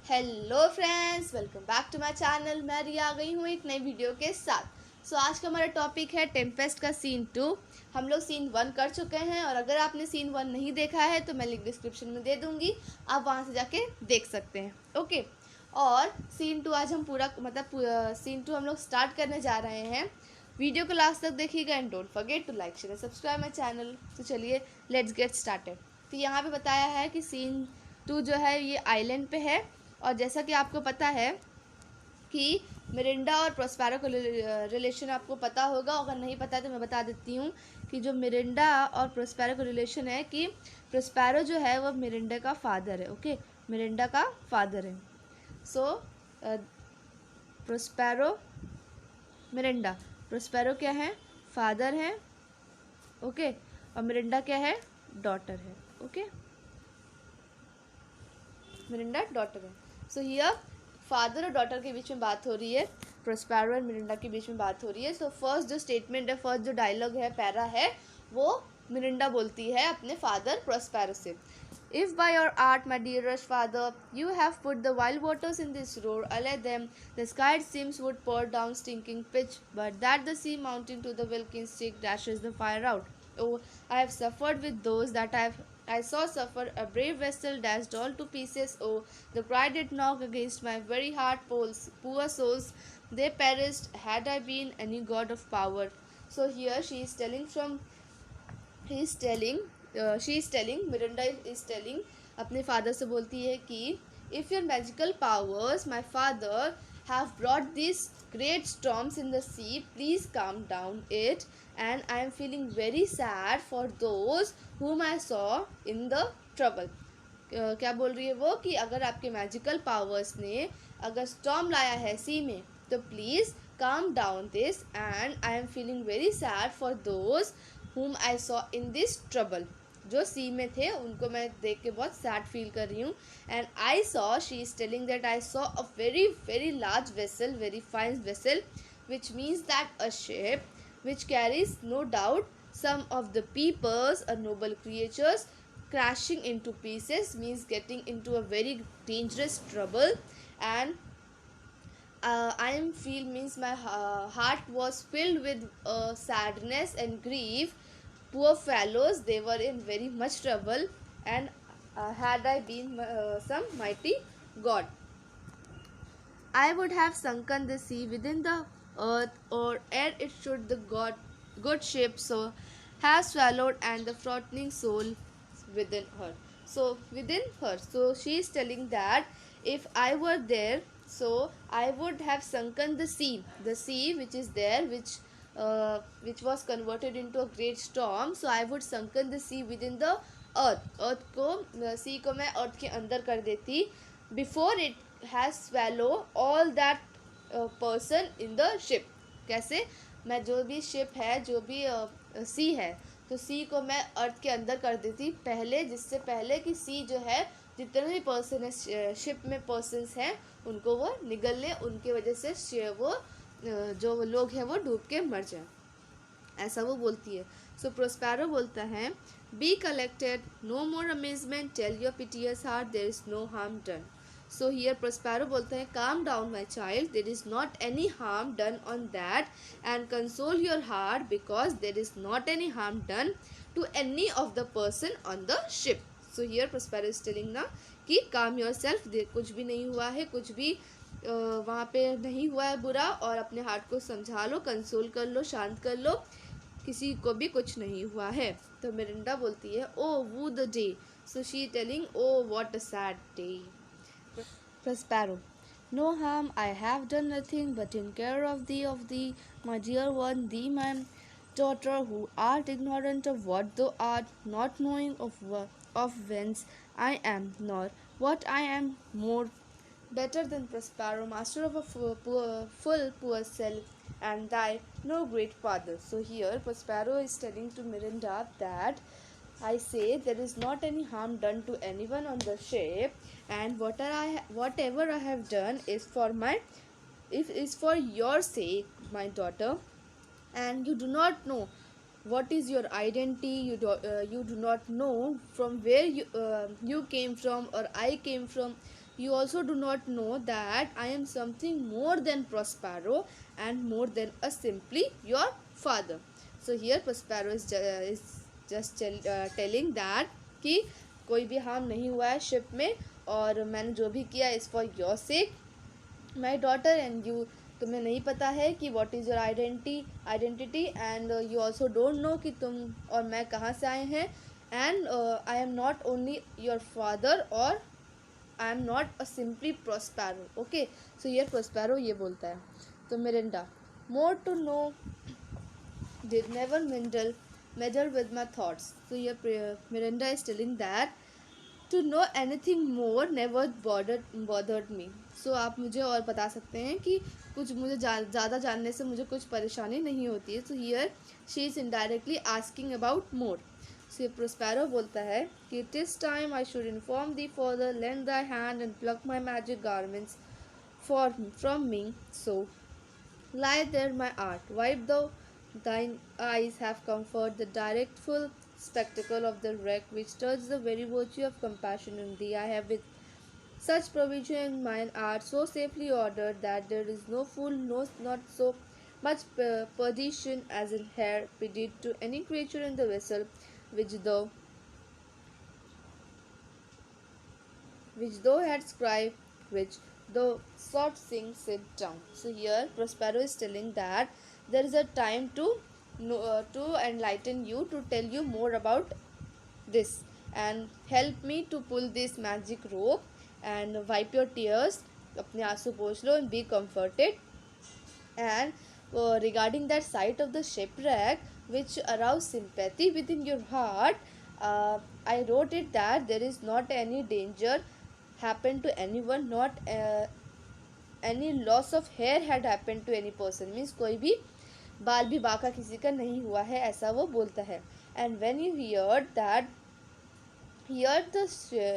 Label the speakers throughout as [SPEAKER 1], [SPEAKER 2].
[SPEAKER 1] Hello friends, welcome back to my channel. मैं रिया आ गई हूँ एक नई वीडियो के साथ। आज का हमारा टॉपिक है टेम्पेस्ट का सीन 2। हम लोग सीन 1 कर चुके हैं और अगर आपने सीन 1 नहीं देखा है तो मैं लिंक डिस्क्रिप्शन में दे दूँगी, आप वहाँ से जाके देख सकते हैं। ओके। और सीन 2 आज हम सीन 2 हम लोग स्टार्ट करने जा रहे हैं। वीडियो को लास्ट तक देखिएगा and don't forget to like share subscribe my channel. तो चलिए लेट्स गेट स्टार्टेड। तो यहाँ पे बताया है कि सीन 2 जो है ये आइलैंड पे है। और जैसा कि आपको पता है कि मिरिंडा और प्रोस्पेरो का रिलेशन आपको पता होगा, अगर नहीं पता है तो मैं बता देती हूँ कि जो मिरिंडा और प्रोस्पेरो का रिलेशन है कि प्रोस्पेरो जो है वो मिरिंडा का फादर है। ओके, मिरिंडा का फादर है। सो प्रोस्पेरो मिरिंडा, प्रोस्पेरो क्या है? फादर है। ओके। और मिरिंडा क्या है? डॉटर है। ओके, मिरिंडा डॉटर है। सो हियर फादर और डॉटर के बीच में बात हो रही है, प्रोस्पेरो और मिरिंडा के बीच में बात हो रही है। सो फर्स्ट जो स्टेटमेंट है, फर्स्ट जो डायलॉग है, पैरा है, वो मिरिंडा बोलती है अपने फादर प्रोस्पेरो से। If by your art, my dearest father, you have put the wild waters in this roar, allay them, the sky it seems would pour down stinking pitch, but that the sea mounting to the wilking stick dashes the fire out. Oh, I have suffered with those that I saw suffer, a brave vessel dashed all to pieces. Oh, the pride did knock against my very heart poles. Poor souls, they perished had I been any god of power. So here she is telling from he is telling she is telling Mirinda is telling अपने father से बोलती है कि if your magical powers my father have brought these great storms in the sea, please calm down it, and I am feeling very sad for those whom I saw in the trouble. क्या बोल रही है वो कि अगर आपके magical powers ने अगर स्टॉर्म लाया है सी में तो please calm down this, and I am feeling very sad for those whom I saw in this trouble. जो सी में थे उनको मैं देख के बहुत सैड फील कर रही हूँ. And I saw, she is telling that I saw a very very large vessel, very fine vessel, which means that a ship which carries no doubt some of the peoples or noble creatures crashing into pieces, means getting into a very dangerous trouble. And I am feel means my heart was filled with sadness and grief. Poor fellows, they were in very much trouble, and had I been some mighty god, I would have sunken the sea within the earth, or ere it should the good ship so have swallowed, and the frightening soul within her. So within her. So she is telling that if I were there, so I would have sunken the sea which is there, which was converted into a great storm. So I would sunken the sea within the earth को sea को मैं earth के अंदर कर देती, before it has swallow all that person in the ship. कैसे? मैं जो भी शिप है, जो भी सी है, तो सी को मैं अर्थ के अंदर कर देती पहले, जिससे पहले कि सी जो है जितने भी पर्सन है शिप में पर्सन्स हैं उनको वो निगल ले, उनके वजह से वो जो लोग हैं वो डूब के मर जाए, ऐसा वो बोलती है. सो प्रोस्पेरो बोलता है, be collected, no more amazement, tell your piteous heart there is no harm done. So here Prospero बोलता है, calm down my child, there is not any harm done on that, and console your heart because there is not any harm done to any of the person on the ship. So here Prospero is telling ना कि काम your self, कुछ भी नहीं हुआ है, कुछ भी वहाँ पे नहीं हुआ है बुरा, और अपने हार्ट को समझा लो, कंसोल कर लो, शांत कर लो, किसी को भी कुछ नहीं हुआ है. तो मिरिंडा बोलती है, ओ वो the day. So she telling, oh what a sad day. Prospero, no harm, I have done nothing but in care of thee, my dear one, thee, my daughter, who art ignorant of what thou art, not knowing of whence I am, nor what I am, more better than Prospero, master of a full poor self, and thy no great father. So here Prospero is telling to Mirinda that I say there is not any harm done to anyone on the ship, and whatever I have done is for your sake, my daughter, and you do not know what is your identity. You do not know from where you came from or I came from. You also do not know that I am something more than Prospero and more than a simply your father. So here Prospero is just telling that कि कोई भी harm नहीं हुआ है ship में, और मैंने जो भी किया is for your sake my daughter and you, तुम्हें नहीं पता है कि what is your identity and you also don't know कि तुम और मैं कहाँ से आए हैं, and I am not only your father और I am not a simply Prospero. Okay, so ये प्रोस्पैरो ये बोलता है. तो Miranda, more to know did never meddle with my thoughts. So here Miranda is telling that to know anything more never bothered me. So आप मुझे और बता सकते हैं कि कुछ मुझे ज़्यादा जानने से मुझे कुछ परेशानी नहीं होती है. So here she is indirectly asking about more. So Prospero बोलता है कि it is time I should inform thee further, lend thy hand and pluck my magic garments from me. So lie there my art, wipe thou thine eyes, have comfort, the directful spectacle of the wreck which stirs the very virtue of compassion in thee. I have with such provision in mine art so safely ordered that there is no fool knows not so much perdition as in hair pitied to any creature in the vessel which thou hadst scribed, which thou sought sing sit down. So here Prospero is telling that there is a time to enlighten you, to tell you more about this, and help me to pull this magic rope and wipe your tears, अपने आंसू पोंछ लो and be comforted. And regarding that sight of the shipwreck which aroused sympathy within your heart, I wrote it that there is not any danger happened to anyone, not any loss of hair had happened to any person, means कोई भी बाल भी बाका किसी का नहीं हुआ है, ऐसा वो बोलता है. And when you heard the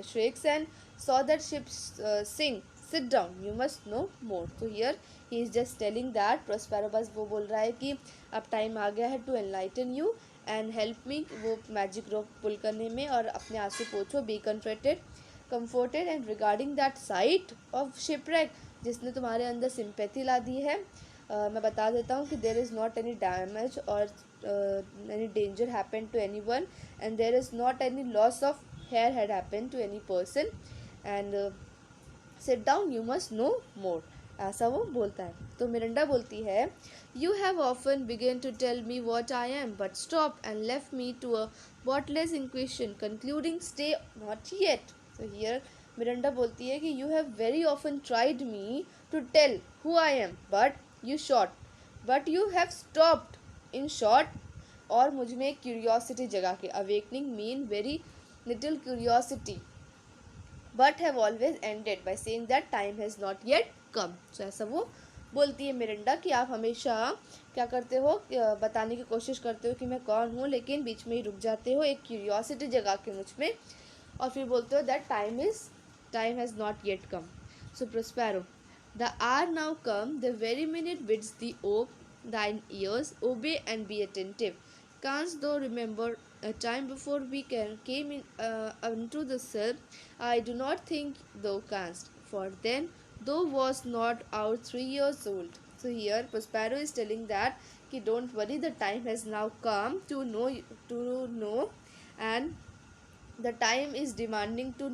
[SPEAKER 1] shrieks and saw that ship sink, sit down, you must know more. So here he is just telling that Prospero बस वो बोल रहा है कि अब टाइम आ गया है to enlighten you and help me, वो मैजिक रोप पुल करने में, और अपने आंसू पोछो, be comforted and regarding that sight of shipwreck जिसने तुम्हारे अंदर सिंपैथी ला दी है, मैं बता देता हूँ कि there is not any damage और any danger happen to anyone, and there is not any loss of hair had happen to any person, and sit down you must know more, ऐसा वो बोलता है. तो Miranda बोलती है, you have often begun to tell me what I am but stop and left me to a bootless inquisition concluding stay not yet. तो here Mirinda बोलती है कि you have very often tried me to tell who I am but you have stopped in short, और मुझ में एक curiosity जगा के, awakening mean very little curiosity, but have always ended by saying that time has not yet come. So ऐसा वो बोलती है मिरिंडा कि आप हमेशा क्या करते हो, बताने की कोशिश करते हो कि मैं कौन हूँ, लेकिन बीच में ही रुक जाते हो एक क्यूरियोसिटी जगा के मुझ में, और फिर बोलते हो that time has not yet come. So Prospero, the hour now come, the very minute bids thee ope thine ears, obey and be attentive. Canst thou remember a time before we came in unto the cell? I do not think thou canst, for then thou was not out 3 years old. So here Prospero is telling that कि don't worry, the time has now come to know, and the time is demanding to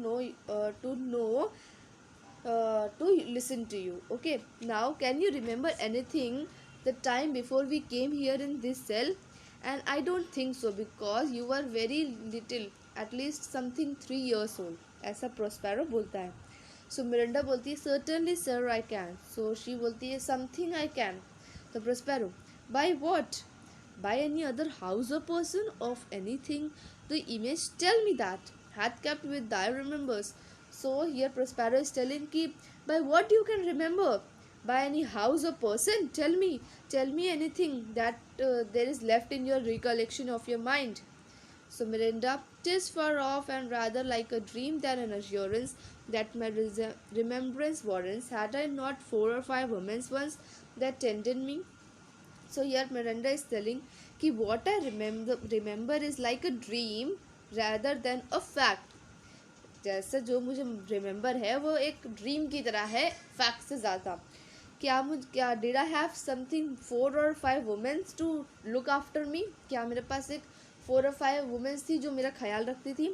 [SPEAKER 1] listen to you. Okay, now can you remember anything the time before we came here in this cell? And I don't think so, because you were very little, at least something 3 years old, ऐसा Prospero बोलता है. So Miranda बोलती है certainly sir I can. So she बोलती है something I can. तो Prospero, by what? By any other house or person of anything the image tell me that hath kept with thy remembers. So here Prospero is telling कि by what you can remember, by any house or person, tell me anything that there is left in your recollection of your mind. So Mirinda, 'tis far off and rather like a dream than an assurance that my remembrance warrants. Had I not 4 or 5 women once that tended me? So here Miranda is telling कि what I remember is like a dream rather than a fact. जैसे जो मुझे remember है वो एक dream की तरह है, फैक्ट से ज़्यादा। क्या did I have something 4 or 5 womens to look after me, क्या मेरे पास एक 4 or 5 वुमेन्स थी जो मेरा ख्याल रखती थी।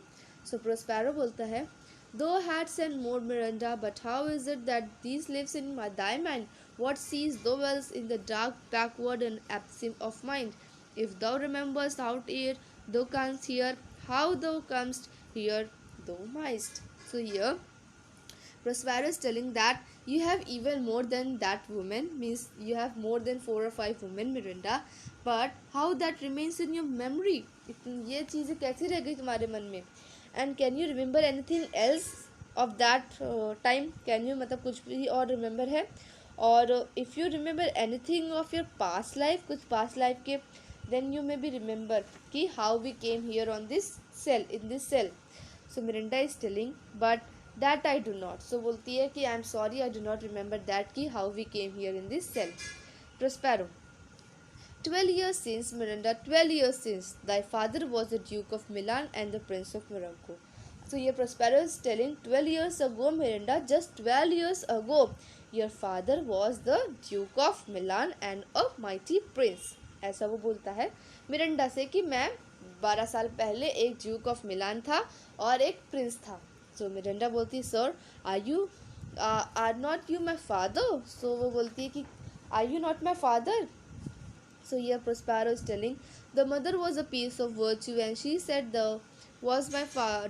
[SPEAKER 1] सो प्रोस्पेरो बोलता है, thou hadst and more Miranda, but how is it that these lives in my thy mind, what sees thou wells in the dark backward and absent of mind? If thou rememberst out here, thou canst hear, how thou comest here, thou mightst. So here, Prospero is telling that you have even more than that woman, means you have more than 4 or 5 women, Mirinda, but how that remains in your memory? ये चीज़ें कैसे रह गई तुम्हारे मन में? And can you remember anything else of that time? Can you मतलब कुछ भी और remember है? और if you remember anything of your past life, कुछ past life के, then you may be remember कि how we came here on this cell, in this cell. So Mirinda is telling, but that I do not. So बोलती है कि I am sorry, I do not remember that कि how we came here in this cell. Prospero, 12 years since, Mirinda, 12 years since, thy father was the Duke of Milan and the Prince of Morocco. So here Prospero is telling, 12 years ago, Mirinda, just 12 years ago, your father was the Duke of Milan and a mighty prince. ऐसा वो बोलता है Mirinda से कि मैं 12 साल पहले एक ड्यूक ऑफ मिलान था और एक प्रिंस था। सो मिरिंडा बोलती है, sir are not you my father? So वो बोलती है कि are you not my father? So here Prospero is telling, the mother was a piece of virtue, and she said, the was my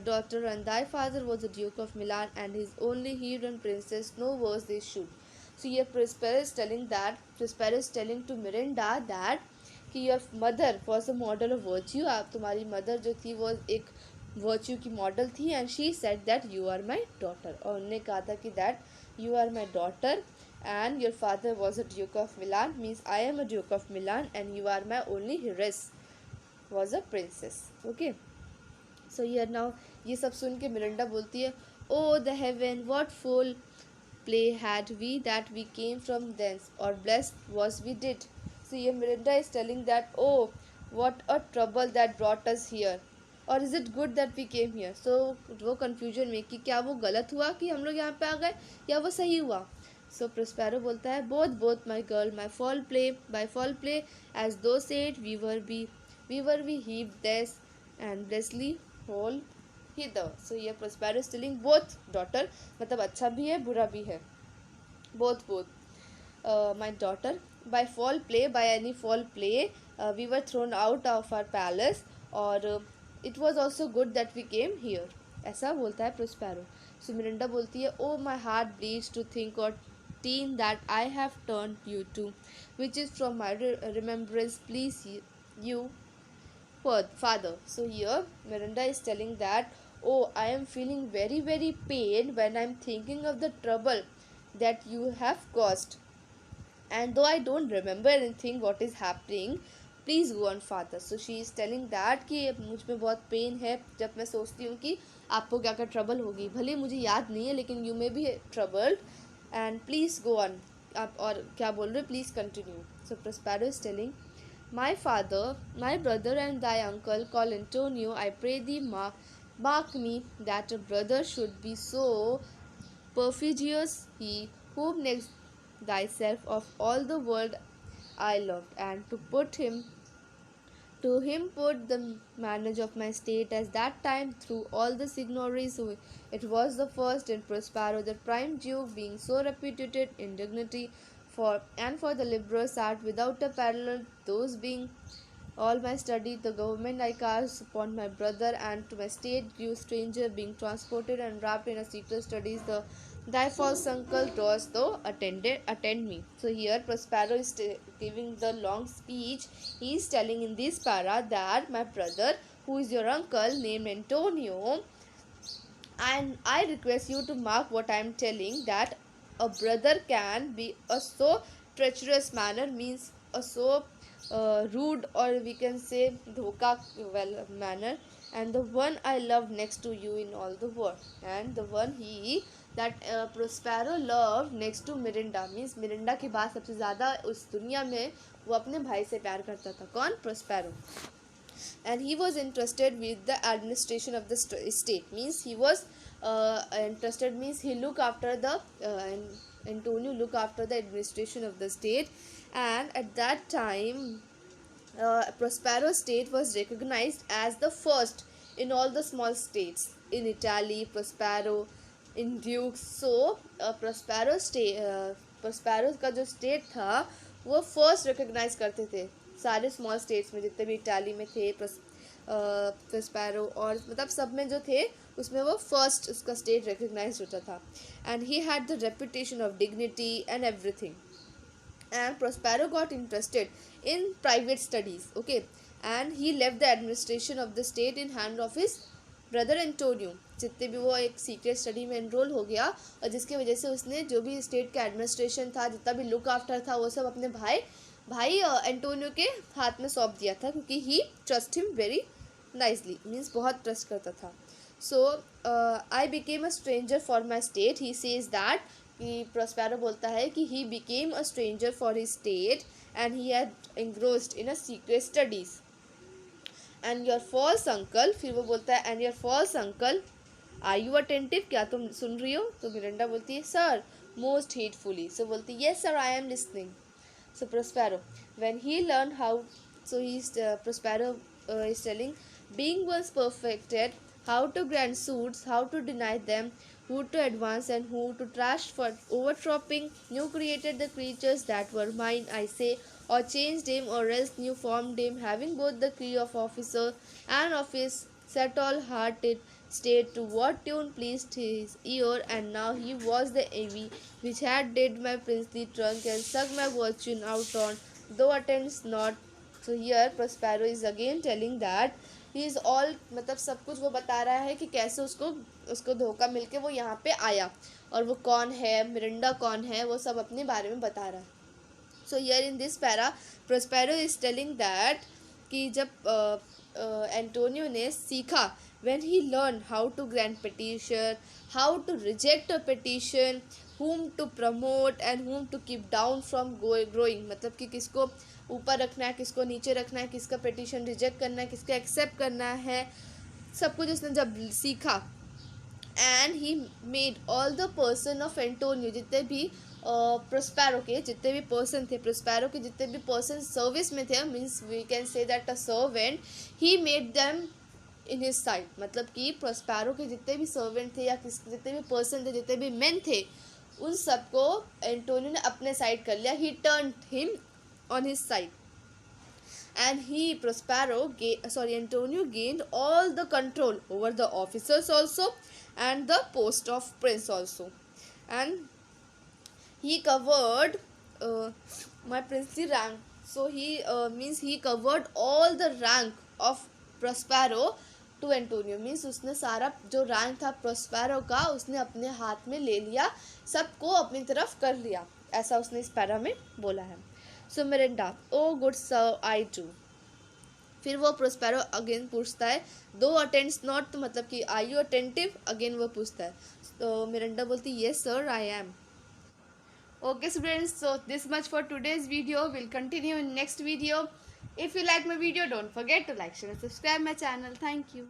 [SPEAKER 1] daughter, and thy father was the Duke of Milan, and his only heir and princess, no worse they should. So here Prospero is telling to Mirinda that कि your mother was a model of virtue, आप तुम्हारी mother जो थी वो एक virtue की model थी, and she said that you are my daughter, और उन्होंने कहा था कि that you are my daughter and your father was a Duke of Milan, means I am a Duke of Milan and you are my only heiress, was a princess. Okay, so here now ये सब सुन के Mirinda बोलती है, oh the heaven, what full play had we that we came from thence, or blessed was we did. So here Mirinda is telling that, oh what a trouble that brought us here, or is it good that we came here? So वो confusion में कि क्या वो गलत हुआ कि हम लोग यहाँ पे आ गए या वो सही हुआ. So Prospero बोलता है, both my girl, by foul play, as thou said, we were heaved this and blessedly whole hither. So here Prospero is telling both daughter, मतलब अच्छा भी है बुरा भी है, both my daughter, by any foul play, we were thrown out of our palace, or it was also good that we came here. ऐसा बोलता है Prospero. So Mirinda बोलती है, oh my heart bleeds to think or teen that I have turned you to, which is from my remembrance, please you father. So here Mirinda is telling that, oh I am feeling very very pain when I am thinking of the trouble that you have caused, and though I don't remember anything what is happening, please go on father. So she is telling that कि मुझ में बहुत pen है जब मैं सोचती हूँ कि आपको क्या क्या ट्रबल होगी, भले मुझे याद नहीं है लेकिन you may be troubled, and please go on. आप और क्या बोल रहे हो, please continue. So Prospero is telling, my father, my brother and thy uncle called Antonio, I pray thee mark me that a brother should be so perfidious, he whom next thyself of all the world I loved, and to him put the manage of my state as that time through all the signories. It was the first in Prospero, the prime duke, being so reputed in dignity for the liberal art without a parallel, those being all my study, the government I cast upon my brother, and to my state grew stranger, being transported and wrapped in a secret studies, the thy false uncle dost thou attend me. So here Prospero is giving the long speech. He is telling in this para that my brother, who is your uncle named Antonio, and I request you to mark what I am telling, that a brother can be a so treacherous manner, means a so rude, or we can say dhoka manner, and the one I love next to you in all the world, and the one that Prospero loved next to Mirinda, means Mirinda के बाद सबसे ज़्यादा उस दुनिया में वो अपने भाई से प्यार करता था. कौन? Prospero. and he was entrusted with the administration of the state. Means he was entrusted means he look after the Antonio look after the administration of the state. And at that time, Prospero state was recognized as the first in all the small states in Italy. Prospero in Dukes. So Prospero का जो state था वो first recognise करते थे सारे small states में, जितने भी इटाली में थे प्रोस्पेरो, और मतलब सब में जो थे उसमें वो फर्स्ट उसका स्टेट रिकग्नाइज होता था. And he had the reputation of dignity and everything. And Prospero got interested in private studies, okay, and he left the administration of the state in hand of his brother Antonio. जितने भी वो एक secret study में enrol हो गया, और जिसकी वजह से उसने जो भी स्टेट का एडमिनिस्ट्रेशन था, जितना भी लुक आफ्टर था, वो सब अपने भाई एंटोनियो के हाथ में सौंप दिया था, क्योंकि he trust him very nicely, means बहुत ट्रस्ट करता था. So I became a stranger for my state, he says that, कि प्रोस्पेरो बोलता है कि he became a stranger for his state and he had engrossed in a secret studies. And your false uncle, फिर वो बोलता है and your false uncle are you attentive, क्या तुम सुन रही हो? तो मिरांडा बोलती है सर मोस्ट हेटफुली. सो बोलती है yes sir I am listening. So Prospero when he learn how, so he Prospero is telling, being once perfected how to grant suits, how to deny them, who to advance and who to trash for overtopping, new created the creatures that were mine, I say, or changed him, or else new formed him, having both the key of officer and office, set all hearted state to what tune pleased his ear, and now he was the envy which had did my princely trunk and sucked my fortune out on, though attends not. So here Prospero is again telling that he is all, मतलब सब कुछ वो बता रहा है कि कैसे उसको धोखा मिलके वो यहाँ पे आया, और वो कौन है, मिरिंडा कौन है, वो सब अपने बारे में बता रहा है. So here in this para Prospero is telling that कि जब एंटोनियो ने सीखा, when he learned how to grant petition, how to reject a petition, whom to promote and whom to keep down from growing, मतलब कि किसको ऊपर रखना है, किसको नीचे रखना है, किसका पिटिशन रिजेक्ट करना है, किसका एक्सेप्ट करना है, सब कुछ उसने जब सीखा. And he made all the person of Antonio, जितने भी प्रोस्पेरो के जितने भी पर्सन थे, प्रोस्पेरो के जितने भी पर्सन सर्विस में थे, means we can say that a servant, he made them in his side. मतलब कि प्रोस्पेरो के जितने भी सर्वेंट थे या जितने भी पर्सन थे, जितने भी मेन थे, उन सबको एंटोनियो ने अपने साइड कर लिया. ही turn him on his side, and Antonio gained all the control over the officers also and the post of prince also, and he covered my princely rank. So he means he covered all the rank of Prospero to Antonio, means उसने सारा जो rank था Prospero का उसने अपने हाथ में ले लिया, सबको अपनी तरफ कर लिया, ऐसा उसने इस पैरा में बोला है. So Miranda O good sir I too. फिर वो प्रोस्पेरो अगेन पूछता है, दो अटेंड्स नॉट, तो मतलब कि आई यू अटेंटिव, अगेन वो पूछता है. तो मिरिंडा बोलती है yes sir I am. Okay students, so this much for today's video. Will continue in next video. If you like my video don't forget to like share and subscribe my channel. Thank you.